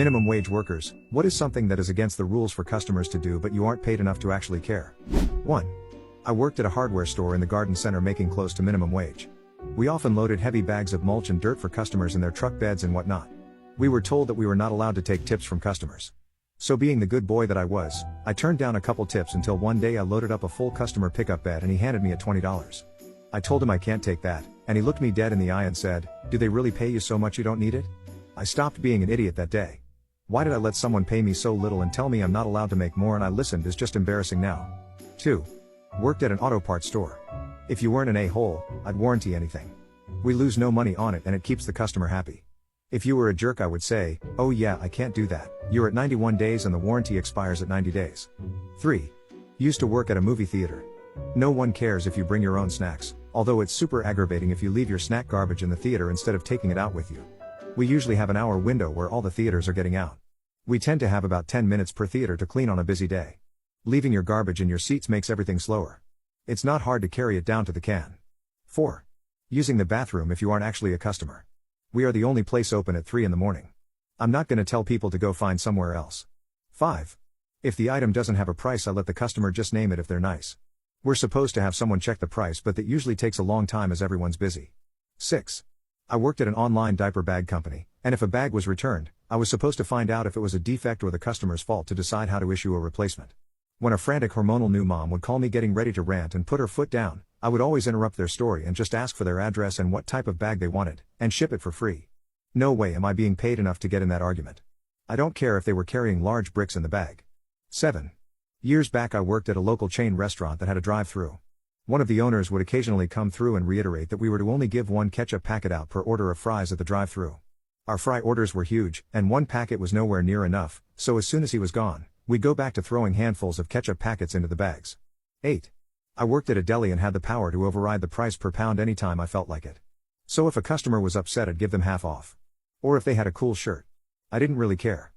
Minimum wage workers, what is something that is against the rules for customers to do but you aren't paid enough to actually care? 1. I worked at a hardware store in the garden center making close to minimum wage. We often loaded heavy bags of mulch and dirt for customers in their truck beds and whatnot. We were told that we were not allowed to take tips from customers. So being the good boy that I was, I turned down a couple tips until one day I loaded up a full customer pickup bed and he handed me a $20. I told him I can't take that, and he looked me dead in the eye and said, "Do they really pay you so much you don't need it?" I stopped being an idiot that day. Why did I let someone pay me so little and tell me I'm not allowed to make more, and I listened is just embarrassing now. 2. Worked at an auto parts store. If you weren't an a-hole, I'd warranty anything. We lose no money on it and it keeps the customer happy. If you were a jerk I would say, "Oh yeah, I can't do that, you're at 91 days and the warranty expires at 90 days. 3. Used to work at a movie theater. No one cares if you bring your own snacks, although it's super aggravating if you leave your snack garbage in the theater instead of taking it out with you. We usually have an hour window where all the theaters are getting out. We tend to have about 10 minutes per theater to clean on a busy day. Leaving your garbage in your seats makes everything slower. It's not hard to carry it down to the can. 4. Using the bathroom if you aren't actually a customer. We are the only place open at 3 in the morning. I'm not gonna tell people to go find somewhere else. 5. If the item doesn't have a price I let the customer just name it if they're nice. We're supposed to have someone check the price but that usually takes a long time as everyone's busy. 6. I worked at an online diaper bag company, and if a bag was returned, I was supposed to find out if it was a defect or the customer's fault to decide how to issue a replacement. When a frantic hormonal new mom would call me getting ready to rant and put her foot down, I would always interrupt their story and just ask for their address and what type of bag they wanted, and ship it for free. No way am I being paid enough to get in that argument. I don't care if they were carrying large bricks in the bag. 7. Years back I worked at a local chain restaurant that had a drive-thru. One of the owners would occasionally come through and reiterate that we were to only give one ketchup packet out per order of fries at the drive-thru. Our fry orders were huge, and one packet was nowhere near enough, so as soon as he was gone, we'd go back to throwing handfuls of ketchup packets into the bags. 8. I worked at a deli and had the power to override the price per pound anytime I felt like it. So if a customer was upset I'd give them half off. Or if they had a cool shirt. I didn't really care.